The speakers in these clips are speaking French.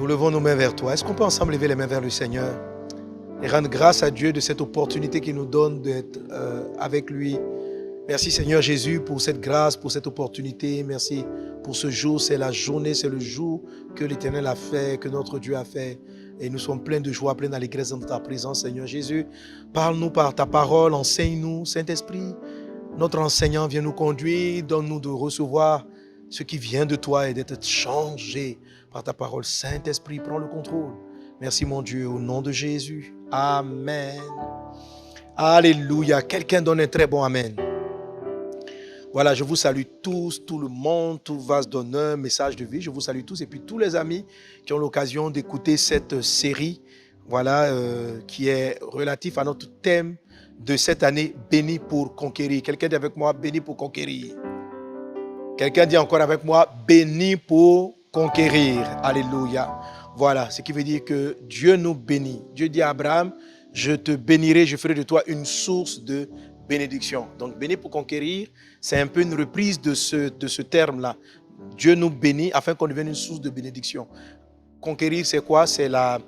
Nous levons nos mains vers toi. Est-ce qu'on peut ensemble lever les mains vers le Seigneur et rendre grâce à Dieu de cette opportunité qu'il nous donne d'être avec lui? Merci Seigneur Jésus pour cette grâce, pour cette opportunité. Merci pour ce jour. C'est la journée, c'est le jour que l'Éternel a fait, que notre Dieu a fait. Et nous sommes pleins de joie, pleins d'allégresse dans ta présence, Seigneur Jésus. Parle-nous par ta parole, enseigne-nous, Saint-Esprit. Notre enseignant vient nous conduire, donne-nous de recevoir ce qui vient de toi et d'être changé par ta parole. Saint-Esprit, prends le contrôle. Merci mon Dieu, au nom de Jésus. Amen. Alléluia. Quelqu'un donne un très bon amen. Voilà, je vous salue tous, tout le monde, tout vase d'honneur, message de vie. Je vous salue tous et puis tous les amis qui ont l'occasion d'écouter cette série, voilà, qui est relative à notre thème de cette année, béni pour conquérir. Quelqu'un dit avec moi, béni pour conquérir. Quelqu'un dit encore avec moi, béni pour conquérir. Alléluia. Voilà, ce qui veut dire que Dieu nous bénit. Dieu dit à Abraham, je te bénirai, je ferai de toi une source de bénédiction. Donc, béni pour conquérir, c'est un peu une reprise de ce terme-là. Dieu nous bénit afin qu'on devienne une source de bénédiction. Conquérir, c'est quoi? C'est la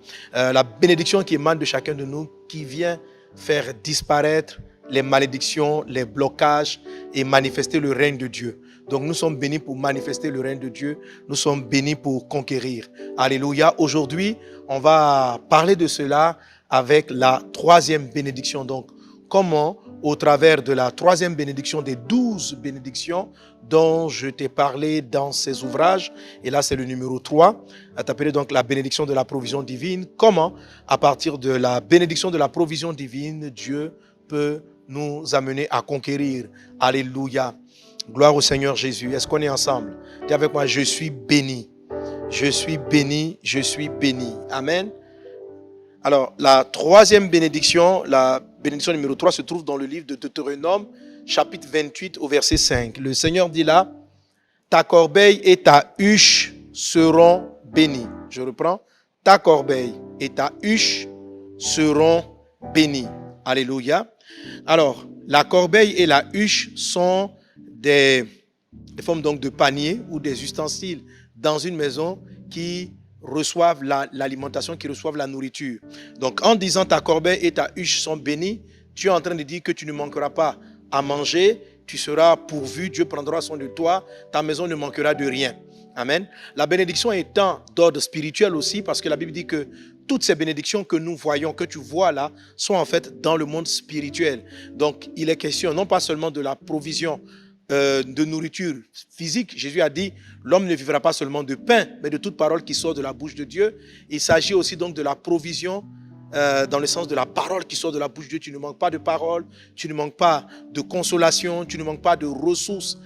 bénédiction qui émane de chacun de nous, qui vient faire disparaître les malédictions, les blocages et manifester le règne de Dieu. Donc, nous sommes bénis pour manifester le règne de Dieu. Nous sommes bénis pour conquérir. Alléluia. Aujourd'hui, on va parler de cela avec la troisième bénédiction. Donc, comment, au travers de la troisième bénédiction des 12 bénédictions dont je t'ai parlé dans ces ouvrages, et là c'est le numéro 3, appelé donc la bénédiction de la provision divine, comment, à partir de la bénédiction de la provision divine, Dieu peut nous amener à conquérir. Alléluia. Gloire au Seigneur Jésus. Est-ce qu'on est ensemble? Dis avec moi, je suis béni. Je suis béni, je suis béni. Amen. Alors, la troisième bénédiction, la bénédiction numéro 3 se trouve dans le livre de Deutéronome, chapitre 28 au verset 5. Le Seigneur dit là, ta corbeille et ta huche seront bénies. Je reprends, ta corbeille et ta huche seront bénies. Alléluia. Alors, la corbeille et la huche sont des formes donc de paniers ou des ustensiles dans une maison qui reçoivent l'alimentation, qui reçoivent la nourriture. Donc, en disant ta corbeille et ta huche sont bénies, tu es en train de dire que tu ne manqueras pas à manger, tu seras pourvu, Dieu prendra soin de toi, ta maison ne manquera de rien. Amen. La bénédiction étant d'ordre spirituel aussi, parce que la Bible dit que toutes ces bénédictions que nous voyons, que tu vois là, sont en fait dans le monde spirituel. Donc, il est question non pas seulement de la provision de nourriture physique. Jésus a dit, l'homme ne vivra pas seulement de pain, mais de toute parole qui sort de la bouche de Dieu. Il s'agit aussi donc de la provision dans le sens de la parole qui sort de la bouche de Dieu. Tu ne manques pas de parole, tu ne manques pas de consolation, tu ne manques pas de ressources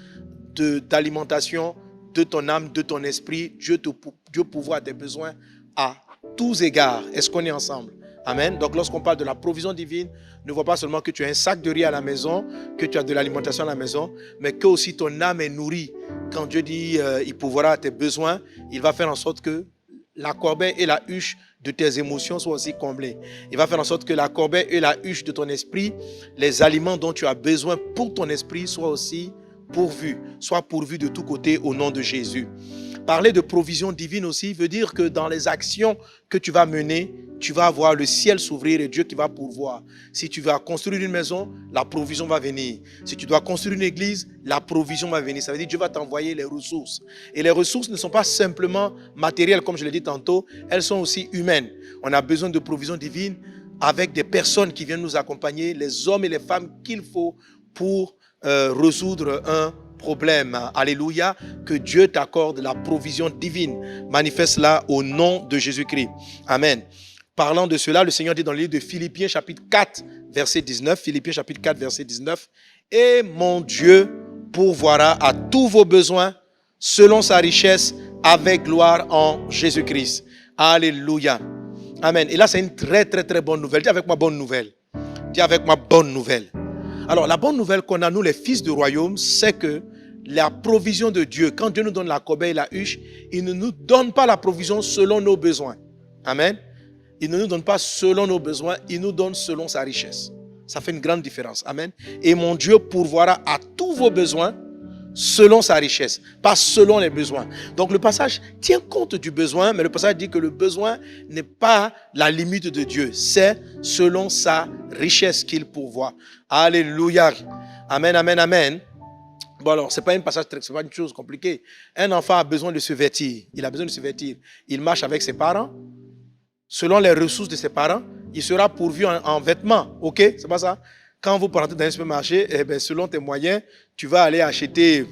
d'alimentation de ton âme, de ton esprit. Dieu pourvoit tes besoins à tous égards. Est-ce qu'on est ensemble? Amen. Donc lorsqu'on parle de la provision divine, ne vois pas seulement que tu as un sac de riz à la maison, que tu as de l'alimentation à la maison, mais que aussi ton âme est nourrie. Quand Dieu dit il pourvoira à tes besoins, il va faire en sorte que la corbeille et la huche de tes émotions soient aussi comblées. Il va faire en sorte que la corbeille et la huche de ton esprit, les aliments dont tu as besoin pour ton esprit soient aussi pourvus, soient pourvus de tous côtés au nom de Jésus. Parler de provision divine aussi veut dire que dans les actions que tu vas mener, tu vas voir le ciel s'ouvrir et Dieu qui va pourvoir. Si tu vas construire une maison, la provision va venir. Si tu dois construire une église, la provision va venir. Ça veut dire que Dieu va t'envoyer les ressources. Et les ressources ne sont pas simplement matérielles, comme je l'ai dit tantôt, elles sont aussi humaines. On a besoin de provision divine avec des personnes qui viennent nous accompagner, les hommes et les femmes qu'il faut pour résoudre un problème. Alléluia. Que Dieu t'accorde la provision divine. Manifeste-la au nom de Jésus-Christ. Amen. Parlant de cela, le Seigneur dit dans le livre de Philippiens chapitre 4, verset 19. Philippiens chapitre 4, verset 19. Et mon Dieu pourvoira à tous vos besoins selon sa richesse avec gloire en Jésus-Christ. Alléluia. Amen. Et là, c'est une très, très, très bonne nouvelle. Dis avec moi bonne nouvelle. Dis avec moi bonne nouvelle. Alors, la bonne nouvelle qu'on a, nous, les fils du royaume, c'est que la provision de Dieu, quand Dieu nous donne la corbeille et la huche, il ne nous donne pas la provision selon nos besoins. Amen. Il ne nous donne pas selon nos besoins, il nous donne selon sa richesse. Ça fait une grande différence. Amen. Et mon Dieu pourvoira à tous vos besoins selon sa richesse, pas selon les besoins. Donc le passage tient compte du besoin, mais le passage dit que le besoin n'est pas la limite de Dieu, c'est selon sa richesse qu'il pourvoit. Alléluia. Amen, amen, amen. Bon alors, c'est pas un passage, c'est pas une chose compliquée. Un enfant a besoin de se vêtir, il a besoin de se vêtir. Il marche avec ses parents, selon les ressources de ses parents, il sera pourvu en vêtements, ok? C'est pas ça? Quand vous partez dans un supermarché, eh bien, selon tes moyens, tu vas aller acheter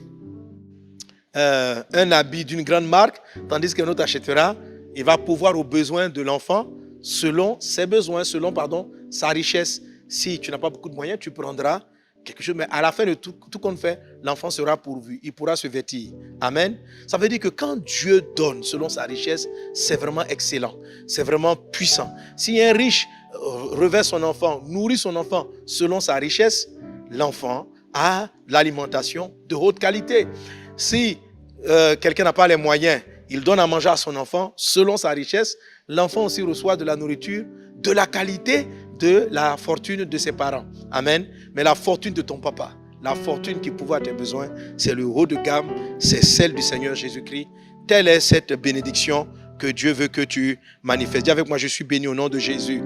un habit d'une grande marque, tandis qu'un autre achètera, il va pouvoir aux besoins de l'enfant, selon ses besoins, selon sa richesse. Si tu n'as pas beaucoup de moyens, tu prendras quelque chose, mais à la fin de tout compte fait, l'enfant sera pourvu, il pourra se vêtir. Amen. Ça veut dire que quand Dieu donne selon sa richesse, c'est vraiment excellent, c'est vraiment puissant. Si un riche revêt son enfant, nourrit son enfant selon sa richesse, l'enfant a l'alimentation de haute qualité. Si quelqu'un n'a pas les moyens, il donne à manger à son enfant selon sa richesse, l'enfant aussi reçoit de la nourriture de la qualité de la fortune de ses parents. Amen. Mais la fortune de ton papa, la fortune qui pourvoit à tes besoins, c'est le haut de gamme, c'est celle du Seigneur Jésus-Christ. Telle est cette bénédiction que Dieu veut que tu manifestes. Dis avec moi, je suis béni au nom de Jésus.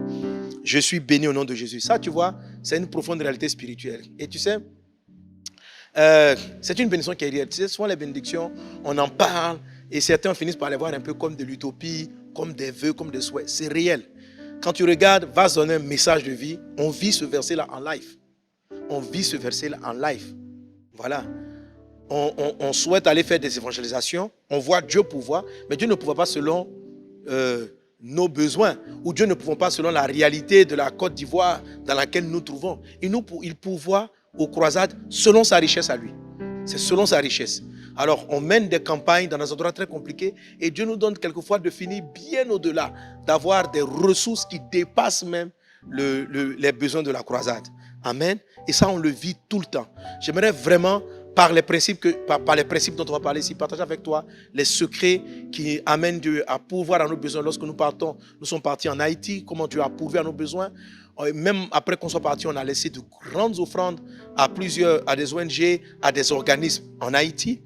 Je suis béni au nom de Jésus. Ça, tu vois, c'est une profonde réalité spirituelle. Et tu sais, c'est une bénédiction qui est réelle. Tu sais, souvent les bénédictions, on en parle et certains finissent par les voir un peu comme de l'utopie, comme des vœux, comme des souhaits. C'est réel. Quand tu regardes, va se donner un message de vie, on vit ce verset-là en live. On vit ce verset-là en live. Voilà. On souhaite aller faire des évangélisations, on voit Dieu pouvoir, mais Dieu ne pourvoit pas selon nos besoins, ou Dieu ne pourvoit pas selon la réalité de la Côte d'Ivoire dans laquelle nous nous trouvons. Il pourvoit aux croisades selon sa richesse à lui. C'est selon sa richesse. Alors, on mène des campagnes dans des endroits très compliqués et Dieu nous donne quelquefois de finir bien au-delà, d'avoir des ressources qui dépassent même les besoins de la croisade. Amen. Et ça, on le vit tout le temps. J'aimerais vraiment, par les principes dont on va parler ici, partager avec toi les secrets qui amènent Dieu à pourvoir à nos besoins. Lorsque nous sommes partis en Haïti, comment Dieu a pourvu à nos besoins. Même après qu'on soit parti, on a laissé de grandes offrandes à des ONG, à des organismes en Haïti.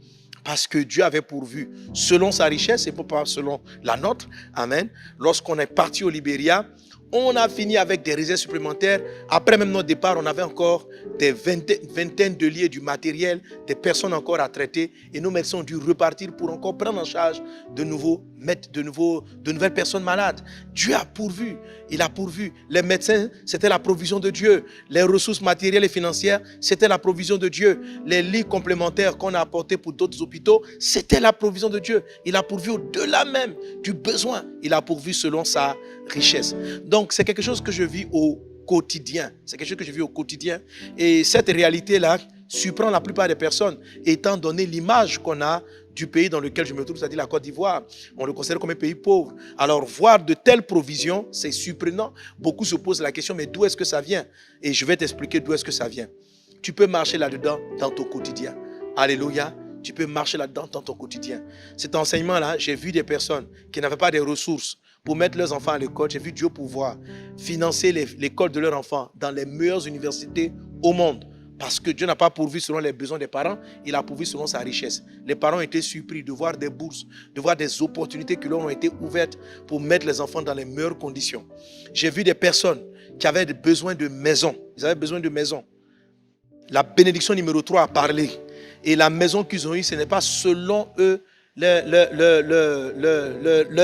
Parce que Dieu avait pourvu selon sa richesse et pas selon la nôtre. Amen. Lorsqu'on est parti au Libéria, on a fini avec des réserves supplémentaires. Après même notre départ, on avait encore des vingtaines de liés du matériel, des personnes encore à traiter. Et nos médecins ont dû repartir pour encore prendre en charge de nouvelles personnes malades. Dieu a pourvu. Il a pourvu. Les médecins, c'était la provision de Dieu. Les ressources matérielles et financières, c'était la provision de Dieu. Les lits complémentaires qu'on a apportés pour d'autres hôpitaux, c'était la provision de Dieu. Il a pourvu au-delà même du besoin. Il a pourvu selon sa richesse. Donc, c'est quelque chose que je vis au quotidien. C'est quelque chose que je vis au quotidien. Et cette réalité-là surprend la plupart des personnes, étant donné l'image qu'on a du pays dans lequel je me trouve, c'est-à-dire la Côte d'Ivoire. On le considère comme un pays pauvre. Alors, voir de telles provisions, c'est surprenant. Beaucoup se posent la question, mais d'où est-ce que ça vient? Et je vais t'expliquer d'où est-ce que ça vient. Tu peux marcher là-dedans dans ton quotidien. Alléluia. Tu peux marcher là-dedans dans ton quotidien. Cet enseignement-là, j'ai vu des personnes qui n'avaient pas de ressources pour mettre leurs enfants à l'école. J'ai vu Dieu pouvoir financer l'école de leurs enfants dans les meilleures universités au monde. Parce que Dieu n'a pas pourvu selon les besoins des parents, il a pourvu selon sa richesse. Les parents ont été surpris de voir des bourses, de voir des opportunités qui leur ont été ouvertes pour mettre les enfants dans les meilleures conditions. J'ai vu des personnes qui avaient besoin de maisons. Ils avaient besoin de maisons. La bénédiction numéro 3 a parlé. Et la maison qu'ils ont eue, ce n'est pas selon eux leur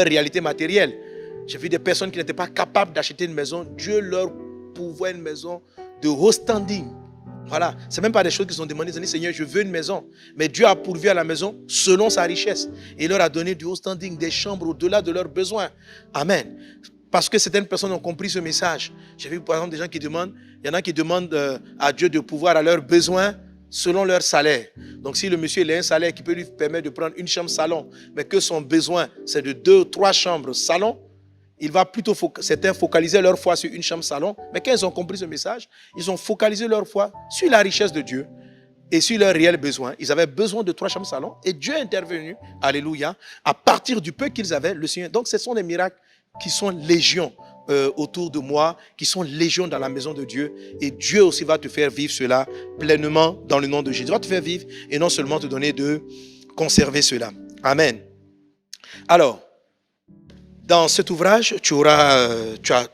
réalité matérielle. J'ai vu des personnes qui n'étaient pas capables d'acheter une maison. Dieu leur pourvoit une maison de haut standing. Voilà, ce n'est même pas des choses qu'ils ont demandé. Ils ont dit, Seigneur, je veux une maison. Mais Dieu a pourvu à la maison selon sa richesse. Et il leur a donné du haut standing, des chambres au-delà de leurs besoins. Amen. Parce que certaines personnes ont compris ce message. J'ai vu par exemple des gens qui demandent, il y en a qui demandent à Dieu de pouvoir à leurs besoins selon leur salaire. Donc si le monsieur il a un salaire qui peut lui permettre de prendre une chambre salon, mais que son besoin c'est de 2 ou 3 chambres salon, il va plutôt certains focaliser leur foi sur une chambre salon. Mais quand ils ont compris ce message, ils ont focalisé leur foi sur la richesse de Dieu et sur leurs réels besoins. Ils avaient besoin de 3 chambres salon et Dieu est intervenu, alléluia, à partir du peu qu'ils avaient, le Seigneur. Donc ce sont des miracles qui sont légion autour de moi, qui sont légion dans la maison de Dieu. Et Dieu aussi va te faire vivre cela pleinement dans le nom de Jésus. Il va te faire vivre et non seulement te donner de conserver cela. Amen. Alors, dans cet ouvrage, tu as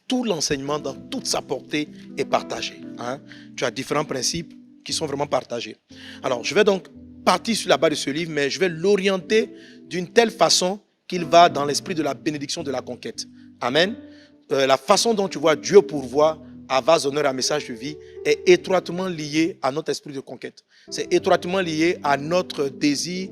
tout l'enseignement dans toute sa portée est partagé. Hein? Tu as différents principes qui sont vraiment partagés. Alors, je vais donc partir sur la base de ce livre, mais je vais l'orienter d'une telle façon qu'il va dans l'esprit de la bénédiction de la conquête. Amen. La façon dont tu vois Dieu pourvoir à vase d'honneur, à message de vie, est étroitement liée à notre esprit de conquête. C'est étroitement lié à notre désir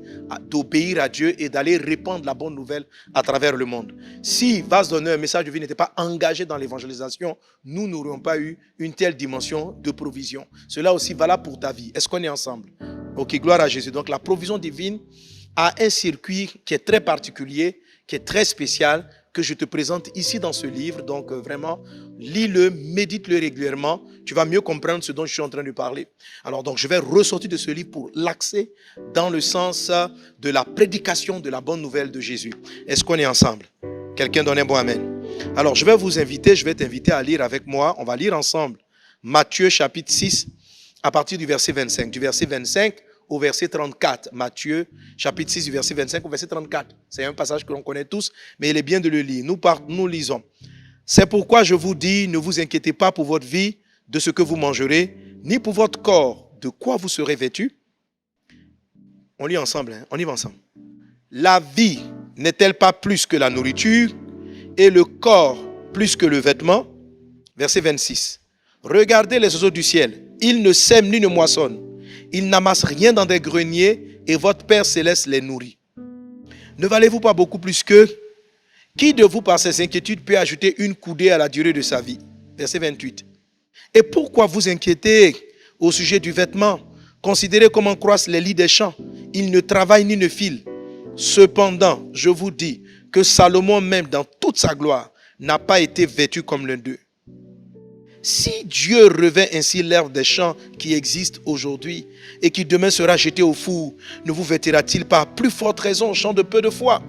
d'obéir à Dieu et d'aller répandre la bonne nouvelle à travers le monde. Si vase d'honneur, message de vie n'était pas engagé dans l'évangélisation, nous n'aurions pas eu une telle dimension de provision. Cela aussi valable pour ta vie. Est-ce qu'on est ensemble? Ok, gloire à Jésus. Donc la provision divine a un circuit qui est très particulier, qui est très spécial, que je te présente ici dans ce livre. Donc vraiment, lis-le, médite-le régulièrement. Tu vas mieux comprendre ce dont je suis en train de parler. Alors donc, je vais ressortir de ce livre pour l'axer dans le sens de la prédication de la bonne nouvelle de Jésus. Est-ce qu'on est ensemble? Quelqu'un donne un bon amen. Alors, je vais t'inviter à lire avec moi. On va lire ensemble Matthieu chapitre 6 à partir du verset 25. Du verset 25 au verset 34. Matthieu, chapitre 6, du verset 25 au verset 34. C'est un passage que l'on connaît tous, mais il est bien de le lire. Nous lisons. C'est pourquoi je vous dis, ne vous inquiétez pas pour votre vie, de ce que vous mangerez, ni pour votre corps, de quoi vous serez vêtus. On lit ensemble, hein? On y va ensemble. La vie n'est-elle pas plus que la nourriture, et le corps plus que le vêtement? Verset 26. Regardez les oiseaux du ciel, ils ne sèment ni ne moissonnent. Ils n'amassent rien dans des greniers et votre Père Céleste les nourrit. Ne valez-vous pas beaucoup plus qu'eux? Qui de vous, par ses inquiétudes, peut ajouter une coudée à la durée de sa vie? Verset 28. Et pourquoi vous inquiétez au sujet du vêtement? Considérez comment croissent les lits des champs. Ils ne travaillent ni ne filent. Cependant, je vous dis que Salomon, même dans toute sa gloire, n'a pas été vêtu comme l'un d'eux. Si Dieu revêt ainsi l'herbe des champs qui existe aujourd'hui et qui demain sera jetée au four, ne vous vêtira-t-il pas à plus forte raison, champ de peu de foi?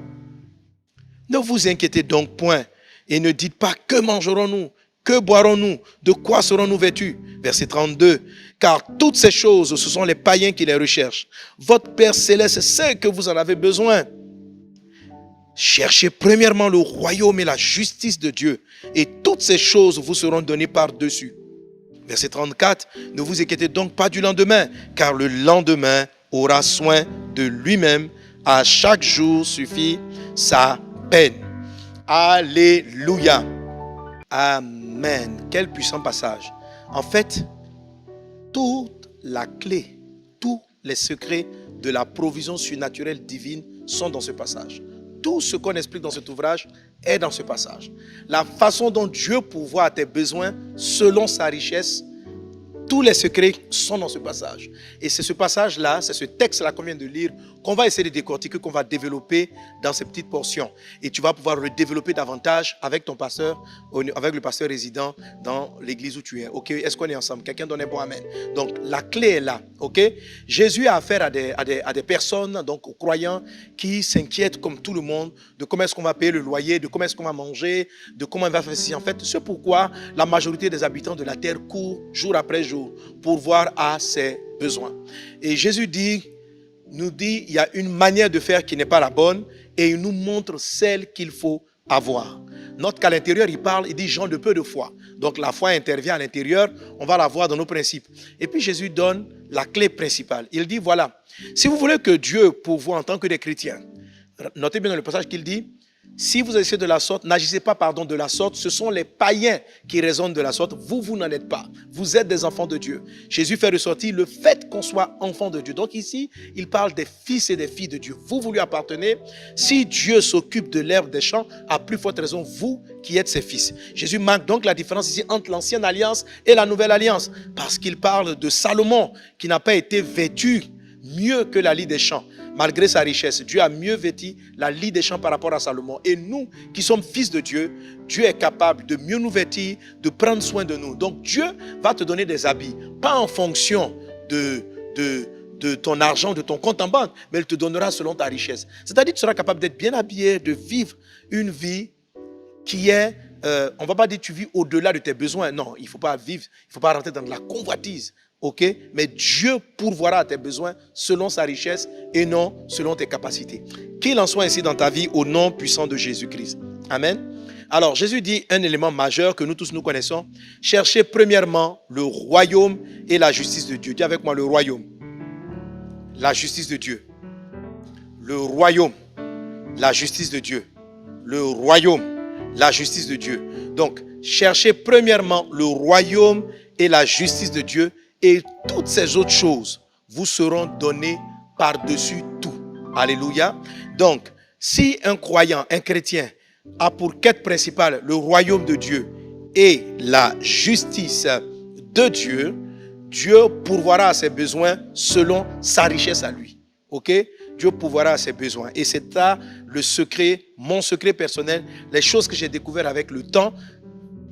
Ne vous inquiétez donc point et ne dites pas que mangerons-nous, que boirons-nous, de quoi serons-nous vêtus? Verset 32. Car toutes ces choses, ce sont les païens qui les recherchent. Votre Père Céleste sait que vous en avez besoin. Cherchez premièrement le royaume et la justice de Dieu, et toutes ces choses vous seront données par-dessus. Verset 34, ne vous inquiétez donc pas du lendemain, car le lendemain aura soin de lui-même. À chaque jour suffit sa peine. Alléluia. Amen. Quel puissant passage. En fait, toute la clé, tous les secrets de la provision surnaturelle divine sont dans ce passage. Tout ce qu'on explique dans cet ouvrage est dans ce passage. La façon dont Dieu pourvoit à tes besoins selon sa richesse, tous les secrets sont dans ce passage. Et c'est ce passage-là, c'est ce texte-là qu'on vient de lire, qu'on va essayer de décortiquer, qu'on va développer dans ces petites portions. Et tu vas pouvoir le développer davantage avec ton pasteur, avec le pasteur résident dans l'église où tu es. Ok, est-ce qu'on est ensemble? Quelqu'un donne un bon amen. Donc la clé est là. Ok, Jésus a affaire à des personnes, donc aux croyants, qui s'inquiètent comme tout le monde de comment est-ce qu'on va payer le loyer, de comment est-ce qu'on va manger, de comment on va faire ceci. En fait, c'est pourquoi la majorité des habitants de la terre courent jour après jour pour voir à ses besoins. Et Jésus nous dit, il y a une manière de faire qui n'est pas la bonne et il nous montre celle qu'il faut avoir. Note qu'à l'intérieur, il dit gens de peu de foi. Donc la foi intervient à l'intérieur, on va la voir dans nos principes. Et puis Jésus donne la clé principale. Il dit, voilà, si vous voulez que Dieu pourvoie en tant que des chrétiens, notez bien dans le passage qu'il dit, si vous agissez de la sorte, n'agissez pas de la sorte. Ce sont les païens qui raisonnent de la sorte. Vous n'en êtes pas. Vous êtes des enfants de Dieu. Jésus fait ressortir le fait qu'on soit enfant de Dieu. Donc ici, il parle des fils et des filles de Dieu. Vous lui appartenez. Si Dieu s'occupe de l'herbe des champs, à plus forte raison, vous qui êtes ses fils. Jésus marque donc la différence ici entre l'ancienne alliance et la nouvelle alliance. Parce qu'il parle de Salomon qui n'a pas été vêtu mieux que la lie des champs. Malgré sa richesse, Dieu a mieux vêti la lie des champs par rapport à Salomon. Et nous, qui sommes fils de Dieu, Dieu est capable de mieux nous vêtir, de prendre soin de nous. Donc Dieu va te donner des habits, pas en fonction de ton argent, de ton compte en banque, mais il te donnera selon ta richesse. C'est-à-dire que tu seras capable d'être bien habillé, de vivre une vie qui est on ne va pas dire tu vis au-delà de tes besoins. Non, il ne faut pas vivre, il ne faut pas rentrer dans de la convoitise. Ok? Mais Dieu pourvoira à tes besoins selon sa richesse et non selon tes capacités. Qu'il en soit ainsi dans ta vie au nom puissant de Jésus-Christ. Amen. Alors, Jésus dit un élément majeur que nous tous nous connaissons. Cherchez premièrement le royaume et la justice de Dieu. Dis avec moi le royaume. La justice de Dieu. Le royaume. La justice de Dieu. Le royaume. La justice de Dieu. Donc, cherchez premièrement le royaume et la justice de Dieu et toutes ces autres choses vous seront données par-dessus tout. Alléluia. Donc, si un croyant, un chrétien a pour quête principale le royaume de Dieu et la justice de Dieu, Dieu pourvoira à ses besoins selon sa richesse à lui. Ok? Dieu pourvoira à ses besoins. Et c'est là le secret, mon secret personnel, les choses que j'ai découvertes avec le temps.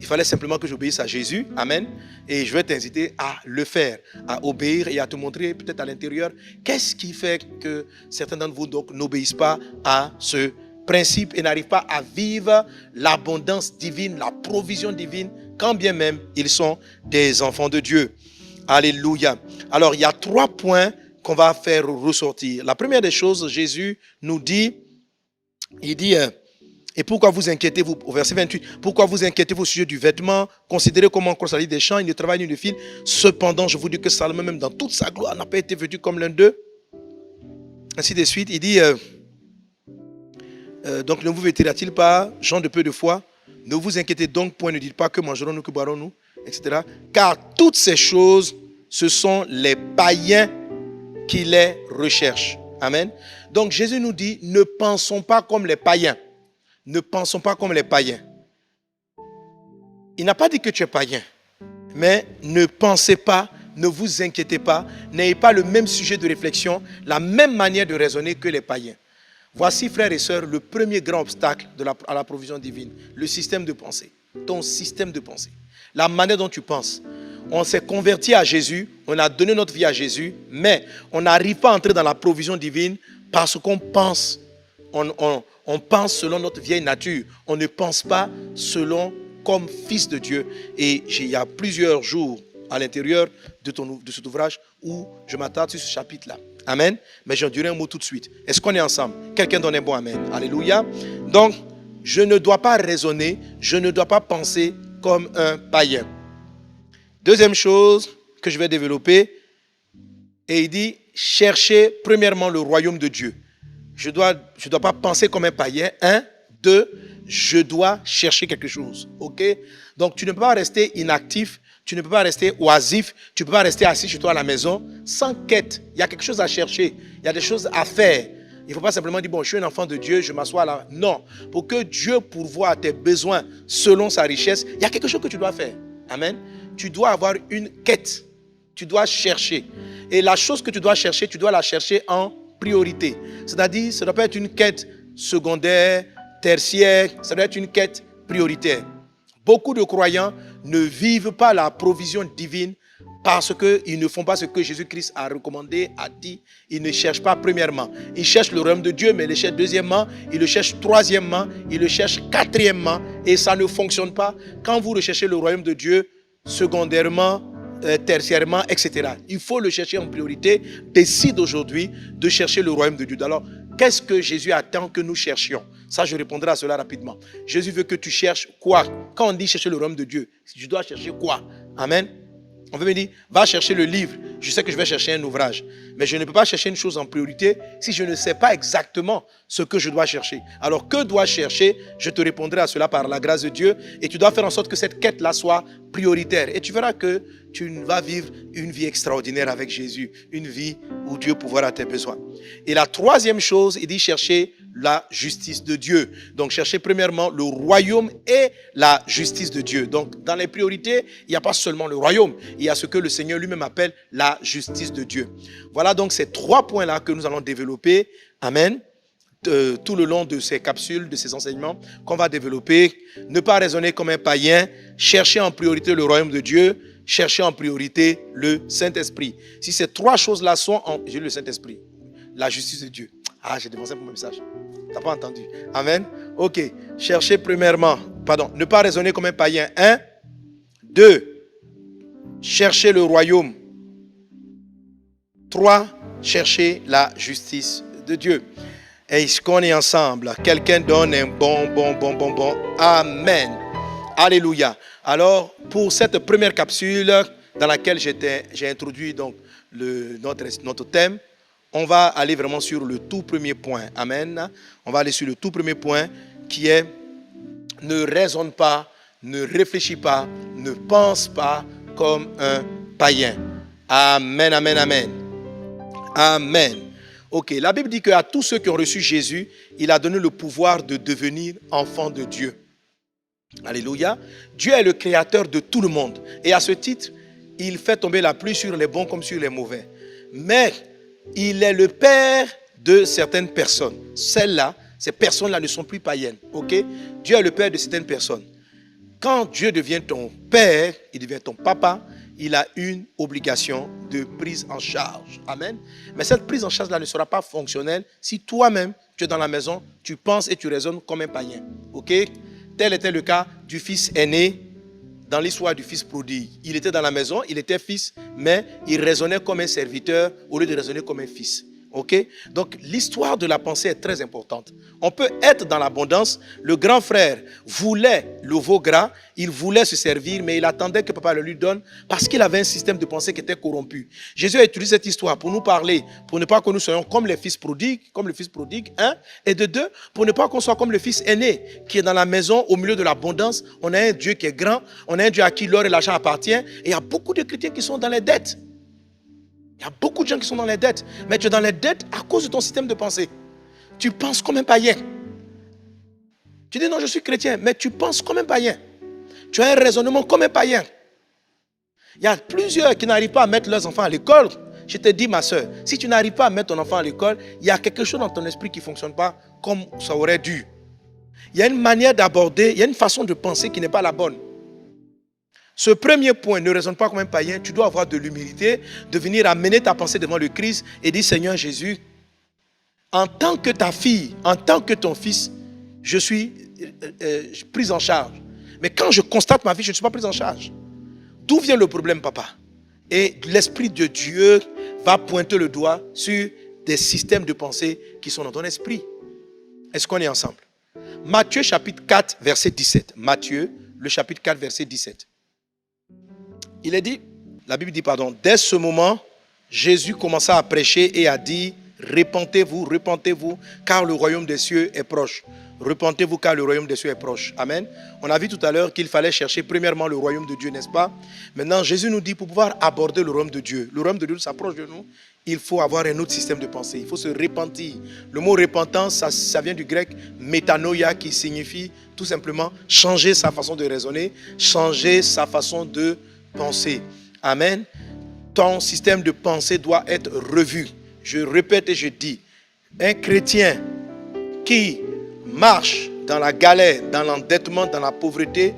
Il fallait simplement que j'obéisse à Jésus. Amen. Et je vais t'inviter à le faire, à obéir et à te montrer peut-être à l'intérieur qu'est-ce qui fait que certains d'entre vous donc n'obéissent pas à ce principe et n'arrivent pas à vivre l'abondance divine, la provision divine, quand bien même ils sont des enfants de Dieu. Alléluia. Alors, il y a 3 points qu'on va faire ressortir. La première des choses, Jésus nous dit, il dit... Et pourquoi vous inquiétez-vous, au verset 28, pourquoi vous inquiétez-vous au sujet du vêtement? Considérez comment croît la vie des champs, il ne travaille ni ne file. Cependant, je vous dis que Salomon, même dans toute sa gloire, n'a pas été vêtu comme l'un d'eux. Ainsi de suite, il dit, donc ne vous vêtira-t-il pas, gens de peu de foi? Ne vous inquiétez donc point, ne dites pas que mangerons-nous, que boirons-nous, etc. Car toutes ces choses, ce sont les païens qui les recherchent. Amen. Donc Jésus nous dit, ne pensons pas comme les païens. Ne pensons pas comme les païens. Il n'a pas dit que tu es païen. Mais ne pensez pas, ne vous inquiétez pas, n'ayez pas le même sujet de réflexion, la même manière de raisonner que les païens. Voici, frères et sœurs, le premier grand obstacle à la provision divine, le système de pensée. Ton système de pensée. La manière dont tu penses. On s'est converti à Jésus, on a donné notre vie à Jésus, mais on n'arrive pas à entrer dans la provision divine parce qu'on pense. On pense selon notre vieille nature. On ne pense pas selon comme fils de Dieu. Et il y a plusieurs jours à l'intérieur de cet ouvrage où je m'attarde sur ce chapitre-là. Amen. Mais j'en dirai un mot tout de suite. Est-ce qu'on est ensemble? Quelqu'un donne un bon amen. Alléluia. Donc, je ne dois pas raisonner, je ne dois pas penser comme un païen. Deuxième chose que je vais développer, et il dit, cherchez premièrement le royaume de Dieu. Je ne dois pas penser comme un païen. 1, 2, je dois chercher quelque chose. Ok? Donc, tu ne peux pas rester inactif, tu ne peux pas rester oisif, tu ne peux pas rester assis chez toi à la maison sans quête. Il y a quelque chose à chercher, il y a des choses à faire. Il ne faut pas simplement dire, bon, je suis un enfant de Dieu, je m'assois là. Non. Pour que Dieu pourvoie à tes besoins selon sa richesse, il y a quelque chose que tu dois faire. Amen. Tu dois avoir une quête. Tu dois chercher. Et la chose que tu dois chercher, tu dois la chercher en priorité. C'est-à-dire, ça ne doit pas être une quête secondaire, tertiaire, ça doit être une quête prioritaire. Beaucoup de croyants ne vivent pas la provision divine parce qu'ils ne font pas ce que Jésus-Christ a recommandé, a dit. Ils ne cherchent pas premièrement. Ils cherchent le royaume de Dieu, mais ils le cherchent deuxièmement, ils le cherchent troisièmement, ils le cherchent quatrièmement, et ça ne fonctionne pas. Quand vous recherchez le royaume de Dieu, secondairement, tertiairement, etc. Il faut le chercher en priorité. Décide aujourd'hui de chercher le royaume de Dieu. Alors, qu'est-ce que Jésus attend que nous cherchions? Ça, je répondrai à cela rapidement. Jésus veut que tu cherches quoi? Quand on dit chercher le royaume de Dieu, tu dois chercher quoi? Amen. On veut me dire, va chercher le livre. Je sais que je vais chercher un ouvrage. Mais je ne peux pas chercher une chose en priorité si je ne sais pas exactement ce que je dois chercher. Alors, que dois-je chercher? Je te répondrai à cela par la grâce de Dieu. Et tu dois faire en sorte que cette quête-là soit prioritaire. Et tu verras que tu vas vivre une vie extraordinaire avec Jésus. Une vie où Dieu pourvoira à tes besoins. Et la troisième chose, il dit chercher la justice de Dieu. Donc, chercher premièrement le royaume et la justice de Dieu. Donc, dans les priorités, il n'y a pas seulement le royaume. Il y a ce que le Seigneur lui-même appelle la justice de Dieu. Voilà donc ces 3 points-là que nous allons développer. Amen. Tout le long de ces capsules, de ces enseignements qu'on va développer. Ne pas raisonner comme un païen. Chercher en priorité le royaume de Dieu. Chercher en priorité le Saint-Esprit. Si ces 3 choses-là sont en... J'ai lu le Saint-Esprit. La justice de Dieu. Ah, j'ai dévancé pour mon message. Tu n'as pas entendu. Amen. Ok. Cherchez premièrement Ne pas raisonner comme un païen. 1. 2. Chercher le royaume. 3. Chercher la justice de Dieu. Est-ce qu'on est ensemble? Quelqu'un donne un bon. Amen. Alléluia. Alors, pour cette première capsule dans laquelle j'ai introduit donc notre thème, on va aller vraiment sur le tout premier point. Amen. On va aller sur le tout premier point qui est ne raisonne pas, ne réfléchis pas, ne pense pas comme un païen. Amen, amen, amen. Amen. Ok, la Bible dit qu'à tous ceux qui ont reçu Jésus, il a donné le pouvoir de devenir enfants de Dieu. Alléluia. Dieu est le créateur de tout le monde. Et à ce titre, il fait tomber la pluie sur les bons comme sur les mauvais. Mais il est le père de certaines personnes. Ces personnes-là ne sont plus païennes. Ok? Dieu est le père de certaines personnes. Quand Dieu devient ton père, il devient ton papa, il a une obligation de prise en charge. Amen. Mais cette prise en charge-là ne sera pas fonctionnelle si toi-même, tu es dans la maison, tu penses et tu raisonnes comme un païen. Ok? Tel était le cas du fils aîné dans l'histoire du fils prodigue. Il était dans la maison, il était fils, mais il raisonnait comme un serviteur au lieu de raisonner comme un fils. Ok? Donc l'histoire de la pensée est très importante. On peut être dans l'abondance. Le grand frère voulait le veau gras, il voulait se servir, mais il attendait que papa le lui donne parce qu'il avait un système de pensée qui était corrompu. Jésus a utilisé cette histoire pour nous parler, pour ne pas que nous soyons comme les fils prodigues, un, et de deux, pour ne pas qu'on soit comme le fils aîné qui est dans la maison au milieu de l'abondance. On a un Dieu qui est grand, on a un Dieu à qui l'or et l'argent appartient, et il y a beaucoup de chrétiens qui sont dans les dettes. Il y a beaucoup de gens qui sont dans les dettes. Mais tu es dans les dettes à cause de ton système de pensée. Tu penses comme un païen. Tu dis non, je suis chrétien, mais tu penses comme un païen. Tu as un raisonnement comme un païen. Il y a plusieurs qui n'arrivent pas à mettre leurs enfants à l'école. Je te dis, ma soeur, si tu n'arrives pas à mettre ton enfant à l'école, il y a quelque chose dans ton esprit qui ne fonctionne pas comme ça aurait dû. Il y a une manière d'aborder, il y a une façon de penser qui n'est pas la bonne. Ce premier point, ne raisonne pas comme un païen, tu dois avoir de l'humilité, de venir amener ta pensée devant le Christ et dire, Seigneur Jésus, en tant que ta fille, en tant que ton fils, je suis prise en charge. Mais quand je constate ma vie, je ne suis pas prise en charge. D'où vient le problème, papa? Et l'Esprit de Dieu va pointer le doigt sur des systèmes de pensée qui sont dans ton esprit. Est-ce qu'on est ensemble? Matthieu chapitre 4, verset 17. Matthieu, le chapitre 4, verset 17. Il est dit, la Bible dit, pardon, dès ce moment, Jésus commença à prêcher et à dire, repentez-vous, repentez-vous, car le royaume des cieux est proche. Repentez-vous, car le royaume des cieux est proche. Amen. On a vu tout à l'heure qu'il fallait chercher premièrement le royaume de Dieu, n'est-ce pas? Maintenant, Jésus nous dit, pour pouvoir aborder le royaume de Dieu s'approche de nous, il faut avoir un autre système de pensée. Il faut se repentir. Le mot repentance, ça vient du grec métanoïa, qui signifie tout simplement changer sa façon de raisonner, changer sa façon de penser. Amen. Ton système de pensée doit être revu. Je répète et je dis, un chrétien qui marche dans la galère, dans l'endettement, dans la pauvreté,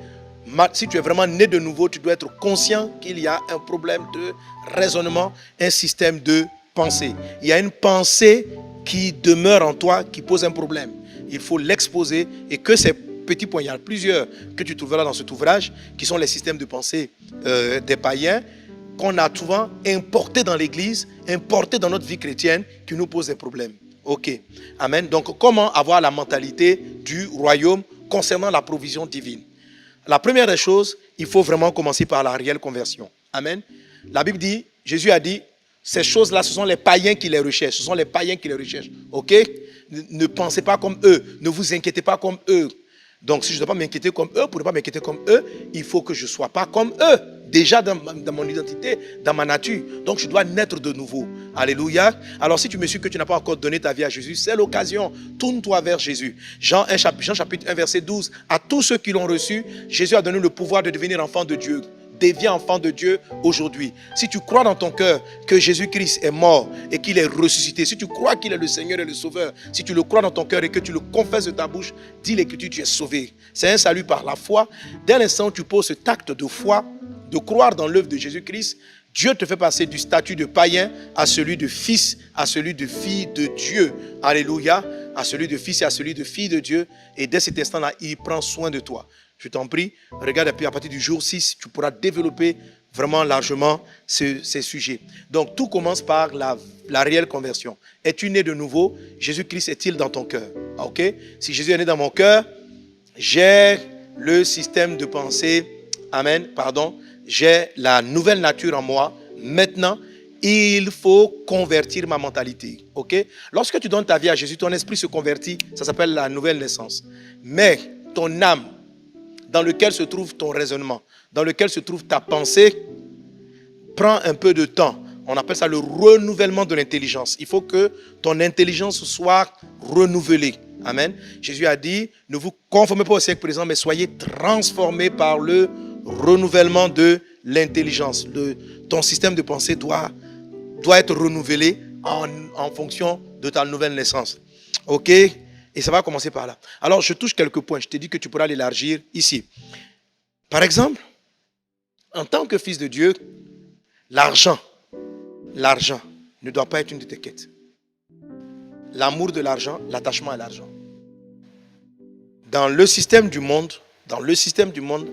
si tu es vraiment né de nouveau, tu dois être conscient qu'il y a un problème de raisonnement, un système de pensée. Il y a une pensée qui demeure en toi, qui pose un problème. Il faut l'exposer et que ces petits points, il y en a plusieurs que tu trouveras dans cet ouvrage, qui sont les systèmes de pensée des païens, qu'on a souvent importés dans l'église, importés dans notre vie chrétienne, qui nous posent des problèmes. Ok. Amen. Donc, comment avoir la mentalité du royaume concernant la provision divine? La première des choses, il faut vraiment commencer par la réelle conversion. Amen. La Bible dit, Jésus a dit, ces choses-là, ce sont les païens qui les recherchent. Ce sont les païens qui les recherchent. Ok? Ne pensez pas comme eux. Ne vous inquiétez pas comme eux. Donc, si je ne dois pas m'inquiéter comme eux, pour ne pas m'inquiéter comme eux, il faut que je ne sois pas comme eux. Déjà dans mon identité, dans ma nature. Donc, je dois naître de nouveau. Alléluia. Alors, si tu me suis que tu n'as pas encore donné ta vie à Jésus, c'est l'occasion. Tourne-toi vers Jésus. Jean chapitre 1, verset 12. À tous ceux qui l'ont reçu, Jésus a donné le pouvoir de devenir enfant de Dieu. Deviens enfant de Dieu aujourd'hui. Si tu crois dans ton cœur que Jésus-Christ est mort et qu'il est ressuscité, si tu crois qu'il est le Seigneur et le Sauveur, si tu le crois dans ton cœur et que tu le confesses de ta bouche, dis l'Écriture, tu es sauvé. C'est un salut par la foi. Dès l'instant où tu poses cet acte de foi, de croire dans l'œuvre de Jésus-Christ, Dieu te fait passer du statut de païen à celui de fils, à celui de fille de Dieu. Alléluia. à celui de fils et à celui de fille de Dieu. Et dès cet instant-là, il prend soin de toi. Je t'en prie, regarde, et puis à partir du jour 6, tu pourras développer vraiment largement ces sujets. Donc, tout commence par la réelle conversion. Es-tu né de nouveau? Jésus-Christ est-il dans ton cœur? Ok? Si Jésus est né dans mon cœur, j'ai le système de pensée, amen, pardon, j'ai la nouvelle nature en moi. Maintenant, il faut convertir ma mentalité. Ok? Lorsque tu donnes ta vie à Jésus, ton esprit se convertit. Ça s'appelle la nouvelle naissance. Mais ton âme, dans lequel se trouve ton raisonnement, dans lequel se trouve ta pensée, prend un peu de temps. On appelle ça le renouvellement de l'intelligence. Il faut que ton intelligence soit renouvelée. Amen. Jésus a dit, ne vous conformez pas au siècle présent, mais soyez transformés par le renouvellement de l'intelligence. Ton système de pensée doit être renouvelé en fonction de ta nouvelle naissance. Ok? Et ça va commencer par là. Alors, je touche quelques points. Je t'ai dit que tu pourras l'élargir ici. Par exemple, en tant que fils de Dieu, l'argent ne doit pas être une de tes quêtes. L'amour de l'argent, l'attachement à l'argent. Dans le système du monde,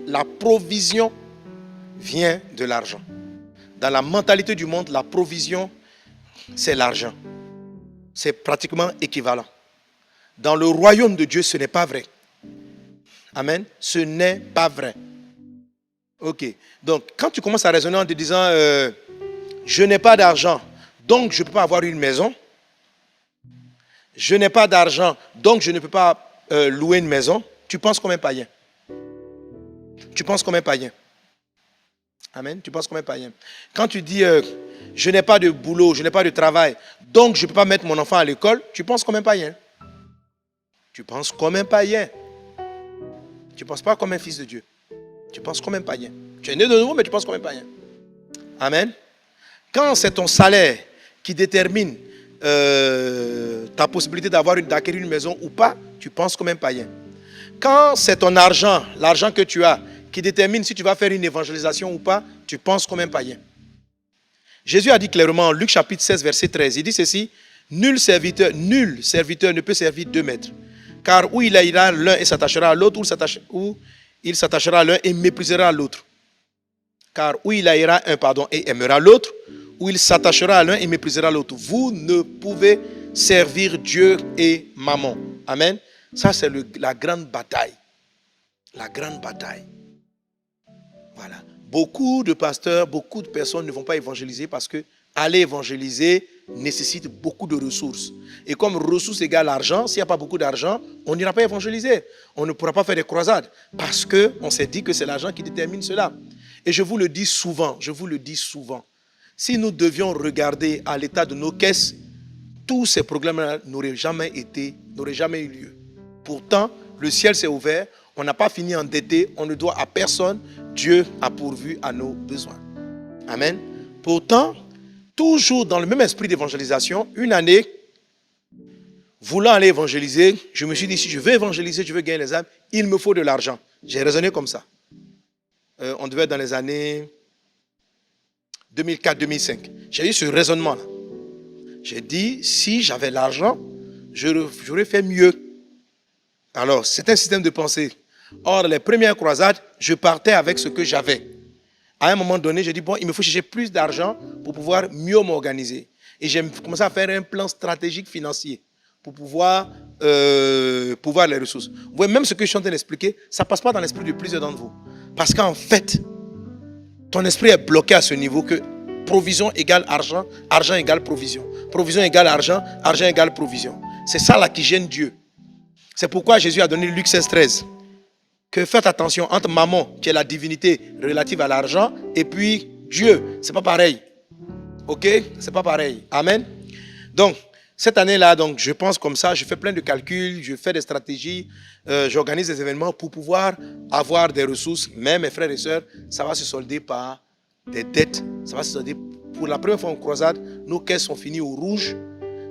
la provision vient de l'argent. Dans la mentalité du monde, la provision, c'est l'argent. C'est pratiquement équivalent. Dans le royaume de Dieu, ce n'est pas vrai. Amen. Ce n'est pas vrai. Ok. Donc, quand tu commences à raisonner en te disant, je n'ai pas d'argent, donc je ne peux pas avoir une maison. Je n'ai pas d'argent, donc je ne peux pas louer une maison. Tu penses comme un païen. Tu penses comme un païen. Amen. Tu penses comme un païen. Quand tu dis, je n'ai pas de boulot, je n'ai pas de travail, donc je ne peux pas mettre mon enfant à l'école, tu penses comme un païen. Tu penses comme un païen. Tu ne penses pas comme un fils de Dieu. Tu penses comme un païen. Tu es né de nouveau, mais tu penses comme un païen. Amen. Quand c'est ton salaire qui détermine ta possibilité d'acquérir une maison ou pas, tu penses comme un païen. Quand c'est ton argent, l'argent que tu as, qui détermine si tu vas faire une évangélisation ou pas, tu penses comme un païen. Jésus a dit clairement en Luc chapitre 16, verset 13, il dit ceci, nul serviteur ne peut servir deux maîtres. Car où il haïra l'un et s'attachera à l'autre, ou il s'attachera à l'un et méprisera l'autre. Car où il haïra un, et aimera l'autre, où il s'attachera à l'un et méprisera l'autre. Vous ne pouvez servir Dieu et Mammon. Amen. Ça, c'est la grande bataille. La grande bataille. Voilà. Beaucoup de pasteurs, beaucoup de personnes ne vont pas évangéliser parce que aller évangéliser nécessite beaucoup de ressources. Et comme ressources égale argent, s'il n'y a pas beaucoup d'argent, on n'ira pas évangéliser. On ne pourra pas faire des croisades parce qu'on s'est dit que c'est l'argent qui détermine cela. Et je vous le dis souvent, si nous devions regarder à l'état de nos caisses, tous ces problèmes-là n'auraient jamais eu lieu. Pourtant, le ciel s'est ouvert, on n'a pas fini endetté, on ne doit à personne, Dieu a pourvu à nos besoins. Amen. Pourtant, toujours dans le même esprit d'évangélisation, une année, voulant aller évangéliser, je me suis dit, si je veux évangéliser, je veux gagner les âmes, il me faut de l'argent. J'ai raisonné comme ça. On devait être dans les années 2004-2005. J'ai eu ce raisonnement-là. J'ai dit, si j'avais l'argent, j'aurais fait mieux. Alors, c'est un système de pensée. Or, les premières croisades, je partais avec ce que j'avais. À un moment donné, j'ai dit, bon, il me faut chercher plus d'argent pour pouvoir mieux m'organiser. Et j'ai commencé à faire un plan stratégique financier pour pouvoir les ressources. Vous voyez, même ce que je suis en train d'expliquer, ça ne passe pas dans l'esprit de plusieurs d'entre vous. Parce qu'en fait, ton esprit est bloqué à ce niveau que provision égale argent, argent égale provision. Provision égale argent, argent égale provision. C'est ça là qui gêne Dieu. C'est pourquoi Jésus a donné Luc 16, 13. Que faites attention entre Mammon, qui est la divinité relative à l'argent, et puis Dieu. C'est pas pareil. Ok? C'est pas pareil. Amen. Donc, cette année-là, donc, je pense comme ça, je fais plein de calculs, je fais des stratégies, j'organise des événements pour pouvoir avoir des ressources. Mais mes frères et sœurs, ça va se solder par des dettes. Ça va se solder. Pour la première fois en croisade, nos caisses sont finies au rouge.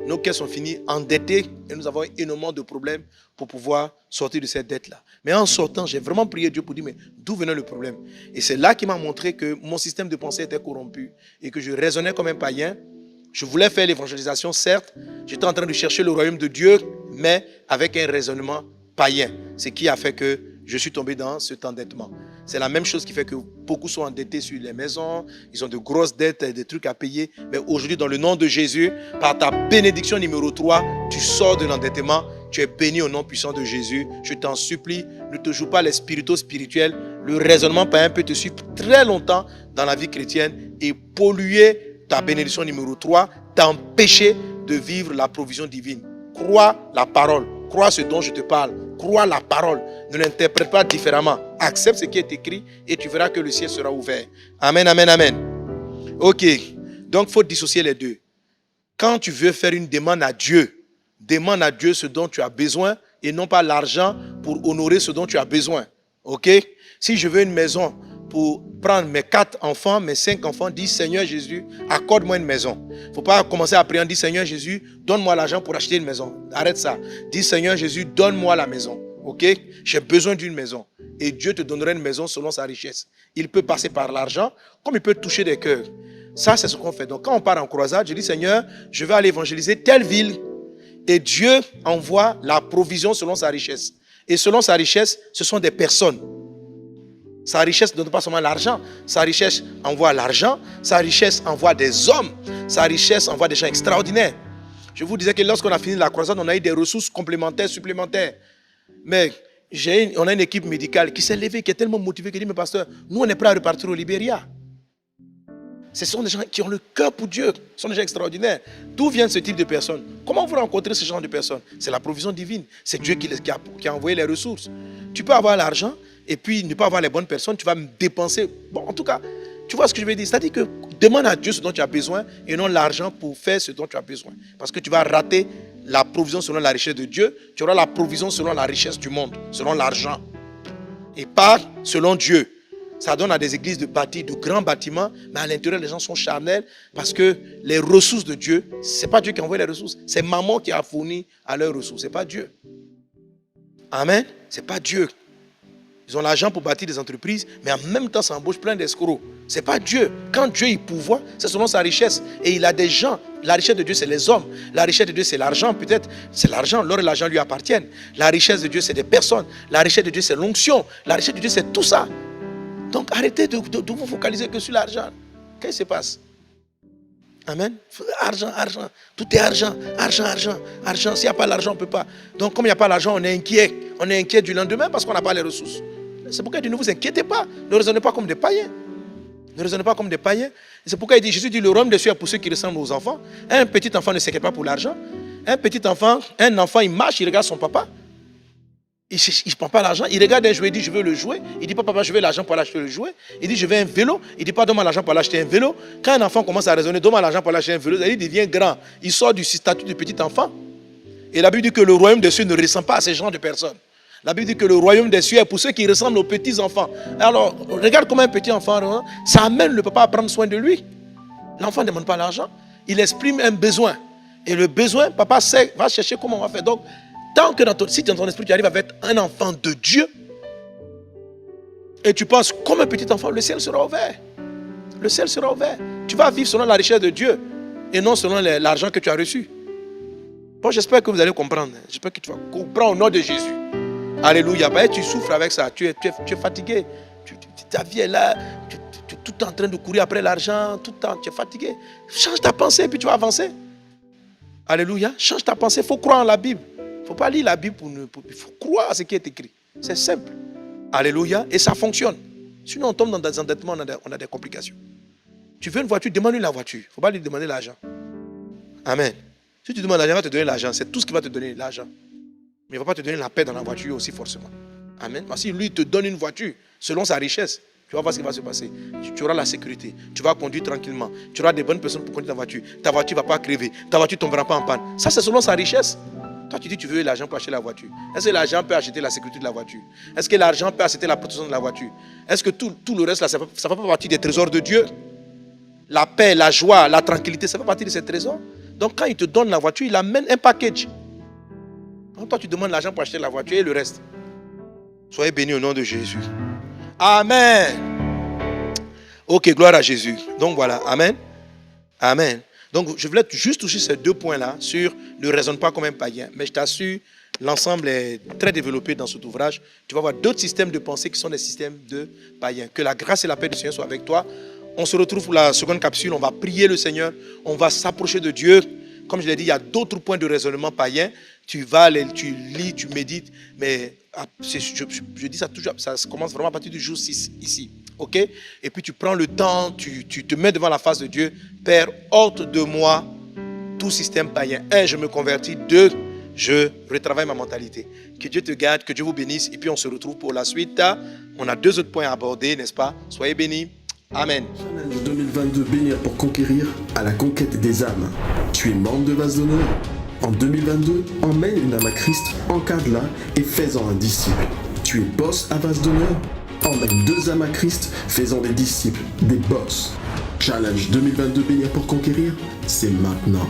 Nos caisses sont finies endettées et nous avons énormément de problèmes pour pouvoir sortir de cette dette-là. Mais en sortant, j'ai vraiment prié Dieu pour dire, mais d'où venait le problème? Et c'est là qu'il m'a montré que mon système de pensée était corrompu et que je raisonnais comme un païen Je voulais faire l'évangélisation, certes. J'étais en train de chercher le royaume de Dieu, mais avec un raisonnement païen. Ce qui a fait que je suis tombé dans cet endettement. C'est la même chose qui fait que beaucoup sont endettés sur les maisons. Ils ont de grosses dettes, des trucs à payer. Mais aujourd'hui, dans le nom de Jésus, par ta bénédiction numéro 3, tu sors de l'endettement. Tu es béni au nom puissant de Jésus. Je t'en supplie, ne te joue pas les spirituels. Le raisonnement païen peut te suivre très longtemps dans la vie chrétienne et polluer ta bénédiction numéro 3, t'empêcher de vivre la provision divine. Crois la parole. Crois ce dont je te parle. Crois la parole. Ne l'interprète pas différemment. Accepte ce qui est écrit et tu verras que le ciel sera ouvert. Amen, amen, amen. Ok. Donc, il faut dissocier les deux. Quand tu veux faire une demande à Dieu ce dont tu as besoin et non pas l'argent pour honorer ce dont tu as besoin. Ok? Si je veux une maison pour prendre mes 4 enfants, mes 5 enfants, dis Seigneur Jésus, accorde-moi une maison. Il ne faut pas commencer à prier en disant Seigneur Jésus, donne-moi l'argent pour acheter une maison. Arrête ça. Dis Seigneur Jésus, donne-moi la maison. Ok? J'ai besoin d'une maison. Et Dieu te donnera une maison selon sa richesse. Il peut passer par l'argent, comme il peut toucher des cœurs. Ça, c'est ce qu'on fait. Donc, quand on part en croisade, je dis Seigneur, je vais aller évangéliser telle ville. Et Dieu envoie la provision selon sa richesse. Et selon sa richesse, ce sont des personnes. Sa richesse ne donne pas seulement l'argent. Sa richesse envoie l'argent. Sa richesse envoie des hommes. Sa richesse envoie des gens extraordinaires. Je vous disais que lorsqu'on a fini la croisade, on a eu des ressources complémentaires, supplémentaires. Mais on a une équipe médicale qui s'est levée, qui est tellement motivée, qui dit, mais pasteur, nous on est prêts à repartir au Libéria. Ce sont des gens qui ont le cœur pour Dieu. Ce sont des gens extraordinaires. D'où vient ce type de personnes? Comment vous rencontrez ce genre de personnes? C'est la provision divine. C'est Dieu qui a envoyé les ressources. Tu peux avoir l'argent et puis ne pas avoir les bonnes personnes. Tu vas me dépenser. Bon, en tout cas, tu vois ce que je veux dire? C'est-à-dire que demande à Dieu ce dont tu as besoin et non l'argent pour faire ce dont tu as besoin. Parce que tu vas rater la provision selon la richesse de Dieu. Tu auras la provision selon la richesse du monde, selon l'argent. Et pas selon Dieu. Ça donne à des églises de bâtir de grands bâtiments, mais à l'intérieur, les gens sont charnels parce que les ressources de Dieu, ce n'est pas Dieu qui envoie les ressources, c'est maman qui a fourni à leurs ressources, ce n'est pas Dieu. Amen, ce n'est pas Dieu. Ils ont l'argent pour bâtir des entreprises, mais en même temps, ça embauche plein d'escrocs. Ce n'est pas Dieu. Quand Dieu y pourvoit, c'est selon sa richesse. Et il a des gens. La richesse de Dieu, c'est les hommes. La richesse de Dieu, c'est l'argent, peut-être. C'est l'argent, alors l'argent lui appartient. La richesse de Dieu, c'est des personnes. La richesse de Dieu, c'est l'onction. La richesse de Dieu, c'est tout ça. Donc arrêtez de vous focaliser que sur l'argent. Qu'est-ce qui se passe? Amen. Argent, argent. Tout est argent, argent, argent, argent. S'il n'y a pas l'argent, on ne peut pas. Donc comme il n'y a pas l'argent, on est inquiet. On est inquiet du lendemain parce qu'on n'a pas les ressources. C'est pourquoi il dit ne vous inquiétez pas. Ne raisonnez pas comme des païens. Ne raisonnez pas comme des païens. C'est pourquoi Jésus dit le royaume des cieux est pour ceux qui ressemblent aux enfants. Un petit enfant ne s'inquiète pas pour l'argent. Un enfant, il marche, il regarde son papa. Il ne prend pas l'argent, il regarde un jouet, il dit je veux le jouet. Il dit pas papa je veux l'argent pour acheter le jouet. Il dit je veux un vélo. Il dit pas donne-moi l'argent pour acheter un vélo. Quand un enfant commence à raisonner, donne-moi l'argent pour acheter un vélo, il devient grand. Il sort du statut de petit enfant. Et la Bible dit que le royaume des cieux ne ressemble pas à ces genres de personnes. La Bible dit que le royaume des cieux est pour ceux qui ressemblent aux petits enfants. Alors regarde comment un petit enfant, ça amène le papa à prendre soin de lui. L'enfant ne demande pas l'argent, il exprime un besoin. Et le besoin, papa va chercher comment on va faire. Donc, tant que si dans ton esprit tu arrives à être un enfant de Dieu et tu penses comme un petit enfant, le ciel sera ouvert. Le ciel sera ouvert. Tu vas vivre selon la richesse de Dieu et non selon l'argent que tu as reçu. Bon, j'espère que vous allez comprendre. J'espère que tu vas comprendre au nom de Jésus. Alléluia. Bah, tu souffres avec ça. Tu es fatigué. Ta vie est là. Tu es tout le temps en train de courir après l'argent. Tout le temps, tu es fatigué. Change ta pensée et puis tu vas avancer. Alléluia. Change ta pensée. Il faut croire en la Bible. Il ne faut pas lire la Bible il faut croire à ce qui est écrit. C'est simple. Alléluia. Et ça fonctionne. Sinon, on tombe dans des endettements, on a des complications. Tu veux une voiture, demande-lui la voiture. Il ne faut pas lui demander l'argent. Amen. Si tu demandes l'argent, il va te donner l'argent. C'est tout ce qui va te donner l'argent. Mais il ne va pas te donner la paix dans la voiture aussi forcément. Amen. Parce que lui, il te donne une voiture selon sa richesse. Tu vas voir ce qui va se passer. Tu auras la sécurité. Tu vas conduire tranquillement. Tu auras des bonnes personnes pour conduire ta voiture. Ta voiture ne va pas crever. Ta voiture ne tombera pas en panne. Ça, c'est selon sa richesse. Toi, tu dis que tu veux l'argent pour acheter la voiture. Est-ce que l'argent peut acheter la sécurité de la voiture? Est-ce que l'argent peut acheter la protection de la voiture? Est-ce que tout le reste, là, ça ne fait pas partie des trésors de Dieu? La paix, la joie, la tranquillité, ça fait partie de ces trésors. Donc, quand il te donne la voiture, il amène un package. Donc, toi, tu demandes l'argent pour acheter la voiture et le reste. Soyez bénis au nom de Jésus. Amen. Ok, gloire à Jésus. Donc, voilà. Amen. Amen. Donc, je voulais juste toucher ces 2 points-là sur ne raisonne pas comme un païen. Mais je t'assure, l'ensemble est très développé dans cet ouvrage. Tu vas voir d'autres systèmes de pensée qui sont des systèmes de païens. Que la grâce et la paix du Seigneur soient avec toi. On se retrouve pour la seconde capsule. On va prier le Seigneur. On va s'approcher de Dieu. Comme je l'ai dit, il y a d'autres points de raisonnement païens. Tu vas, tu lis, tu médites. Mais je dis ça toujours, ça commence vraiment à partir du jour 6 ici. Ok? Et puis tu prends le temps, tu te mets devant la face de Dieu. Père, ôte de moi tout système païen. 1, je me convertis. 2, je retravaille ma mentalité. Que Dieu te garde, que Dieu vous bénisse. Et puis on se retrouve pour la suite. On a 2 autres points à aborder, n'est-ce pas? Soyez bénis. Amen. Challenge 2022, bénir pour conquérir, à la conquête des âmes. Tu es membre de Vase d'honneur. En 2022, emmène une âme à Christ, encadre-la et fais-en un disciple. Tu es boss à Vase d'honneur. Emmène 2 âmes à Christ, faisant des disciples, des boss. Challenge 2022, bénir pour conquérir, c'est maintenant.